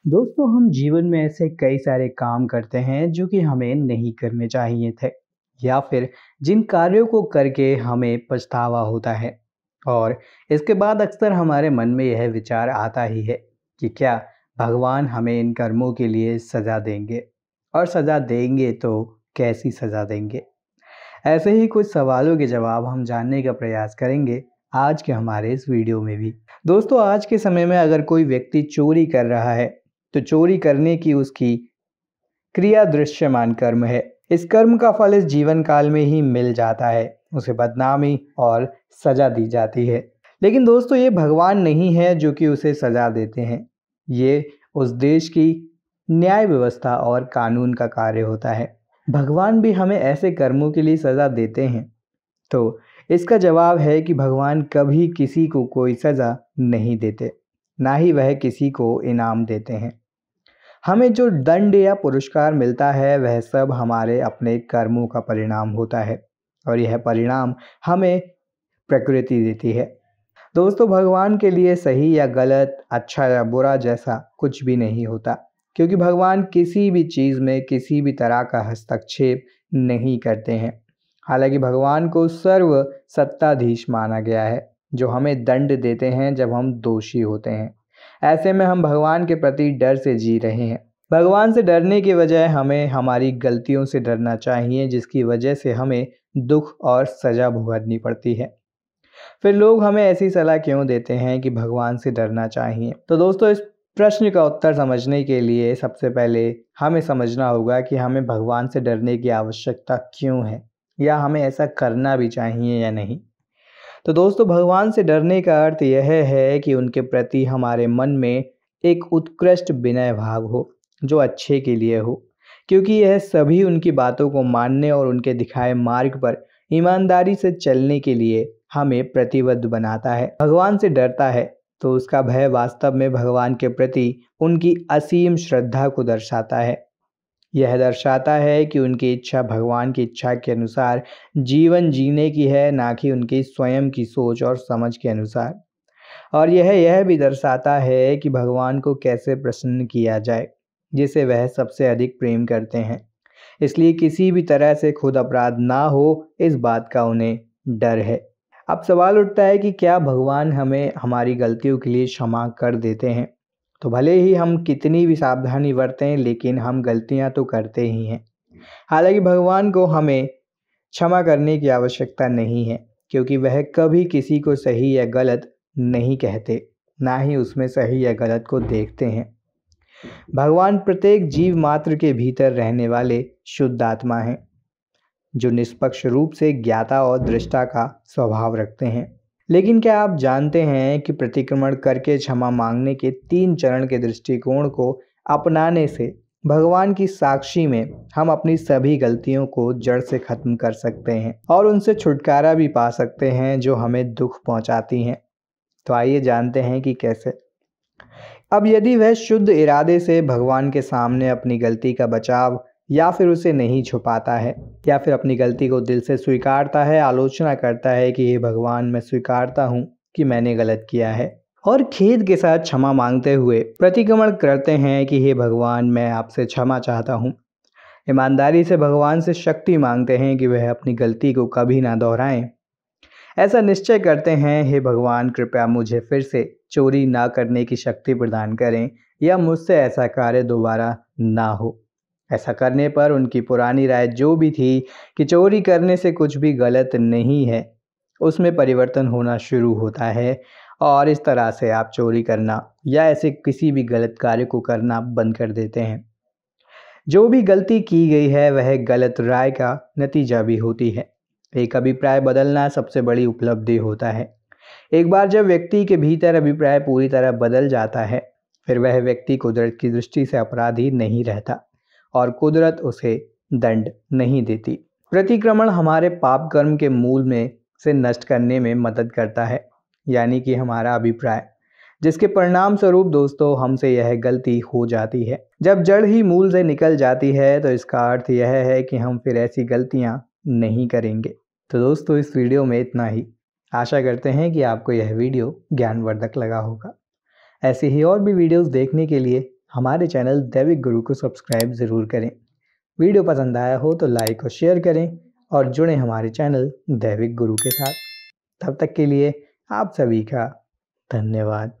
दोस्तों, हम जीवन में ऐसे कई सारे काम करते हैं जो कि हमें नहीं करने चाहिए थे या फिर जिन कार्यों को करके हमें पछतावा होता है। और इसके बाद अक्सर हमारे मन में यह विचार आता ही है कि क्या भगवान हमें इन कर्मों के लिए सज़ा देंगे, और सज़ा देंगे तो कैसी सज़ा देंगे। ऐसे ही कुछ सवालों के जवाब हम जानने का प्रयास करेंगे आज के हमारे इस वीडियो में भी। दोस्तों, आज के समय में अगर कोई व्यक्ति चोरी कर रहा है तो चोरी करने की उसकी क्रिया दृश्यमान कर्म है। इस कर्म का फल इस जीवन काल में ही मिल जाता है, उसे बदनामी और सजा दी जाती है। लेकिन दोस्तों, ये भगवान नहीं है जो कि उसे सजा देते हैं। ये उस देश की न्याय व्यवस्था और कानून का कार्य होता है। भगवान भी हमें ऐसे कर्मों के लिए सजा देते हैं। तो इसका जवाब है कि भगवान कभी किसी को कोई सजा नहीं देते, ना ही वह किसी को इनाम देते हैं। हमें जो दंड या पुरस्कार मिलता है वह सब हमारे अपने कर्मों का परिणाम होता है, और यह परिणाम हमें प्रकृति देती है। दोस्तों, भगवान के लिए सही या गलत, अच्छा या बुरा जैसा कुछ भी नहीं होता, क्योंकि भगवान किसी भी चीज़ में किसी भी तरह का हस्तक्षेप नहीं करते हैं। हालांकि भगवान को सर्व सत्ताधीश माना गया है, जो हमें दंड देते हैं जब हम दोषी होते हैं। ऐसे में हम भगवान के प्रति डर से जी रहे हैं। भगवान से डरने के बजाय हमें हमारी गलतियों से डरना चाहिए, जिसकी वजह से हमें दुख और सजा भुगतनी पड़ती है। फिर लोग हमें ऐसी सलाह क्यों देते हैं कि भगवान से डरना चाहिए? तो दोस्तों, इस प्रश्न का उत्तर समझने के लिए सबसे पहले हमें समझना होगा कि हमें भगवान से डरने की आवश्यकता क्यों है, या हमें ऐसा करना भी चाहिए या नहीं। तो दोस्तों, भगवान से डरने का अर्थ यह है कि उनके प्रति हमारे मन में एक उत्कृष्ट विनय भाव हो, जो अच्छे के लिए हो, क्योंकि यह सभी उनकी बातों को मानने और उनके दिखाए मार्ग पर ईमानदारी से चलने के लिए हमें प्रतिबद्ध बनाता है। भगवान से डरता है तो उसका भय वास्तव में भगवान के प्रति उनकी असीम श्रद्धा को दर्शाता है। यह दर्शाता है कि उनकी इच्छा भगवान की इच्छा के अनुसार जीवन जीने की है, ना कि उनकी स्वयं की सोच और समझ के अनुसार। और यह भी दर्शाता है कि भगवान को कैसे प्रसन्न किया जाए, जिसे वह सबसे अधिक प्रेम करते हैं। इसलिए किसी भी तरह से खुद अपराध ना हो, इस बात का उन्हें डर है। अब सवाल उठता है कि क्या भगवान हमें हमारी गलतियों के लिए क्षमा कर देते हैं? तो भले ही हम कितनी भी सावधानी बरतें, लेकिन हम गलतियां तो करते ही हैं। हालांकि भगवान को हमें क्षमा करने की आवश्यकता नहीं है, क्योंकि वह कभी किसी को सही या गलत नहीं कहते, ना ही उसमें सही या गलत को देखते हैं। भगवान प्रत्येक जीव मात्र के भीतर रहने वाले शुद्ध आत्मा हैं, जो निष्पक्ष रूप से ज्ञाता और दृष्टा का स्वभाव रखते हैं। लेकिन क्या आप जानते हैं कि प्रतिक्रमण करके क्षमा मांगने के 3 चरण के दृष्टिकोण को अपनाने से भगवान की साक्षी में हम अपनी सभी गलतियों को जड़ से खत्म कर सकते हैं और उनसे छुटकारा भी पा सकते हैं जो हमें दुख पहुंचाती हैं। तो आइए जानते हैं कि कैसे। अब यदि वह शुद्ध इरादे से भगवान के सामने अपनी गलती का बचाव या फिर उसे नहीं छुपाता है, या फिर अपनी गलती को दिल से स्वीकारता है, आलोचना करता है कि हे भगवान, मैं स्वीकारता हूँ कि मैंने गलत किया है, और खेद के साथ क्षमा मांगते हुए प्रतिक्रमण करते हैं कि हे भगवान, मैं आपसे क्षमा चाहता हूँ। ईमानदारी से भगवान से शक्ति मांगते हैं कि वह अपनी गलती को कभी ना दोहराएं। ऐसा निश्चय करते हैं, हे भगवान, कृपया मुझे फिर से चोरी ना करने की शक्ति प्रदान करें, या मुझसे ऐसा कार्य दोबारा ना हो। ऐसा करने पर उनकी पुरानी राय जो भी थी कि चोरी करने से कुछ भी गलत नहीं है, उसमें परिवर्तन होना शुरू होता है, और इस तरह से आप चोरी करना या ऐसे किसी भी गलत कार्य को करना बंद कर देते हैं। जो भी गलती की गई है वह गलत राय का नतीजा भी होती है। एक अभिप्राय बदलना सबसे बड़ी उपलब्धि होता है। एक बार जब व्यक्ति के भीतर अभिप्राय पूरी तरह बदल जाता है, फिर वह व्यक्ति कुदरत की दृष्टि से अपराधी नहीं रहता, और कुदरत उसे दंड नहीं देती। प्रतिक्रमण हमारे पाप कर्म के मूल में से नष्ट करने में मदद करता है, यानी कि हमारा अभिप्राय, जिसके परिणाम स्वरूप दोस्तों हमसे यह गलती हो जाती है। जब जड़ ही मूल से निकल जाती है तो इसका अर्थ यह है कि हम फिर ऐसी गलतियां नहीं करेंगे। तो दोस्तों, इस वीडियो में इतना ही। आशा करते हैं कि आपको यह वीडियो ज्ञानवर्धक लगा होगा। ऐसे ही और भी वीडियोस देखने के लिए हमारे चैनल दैविक गुरु को सब्सक्राइब ज़रूर करें। वीडियो पसंद आया हो तो लाइक और शेयर करें और जुड़ें हमारे चैनल दैविक गुरु के साथ। तब तक के लिए आप सभी का धन्यवाद।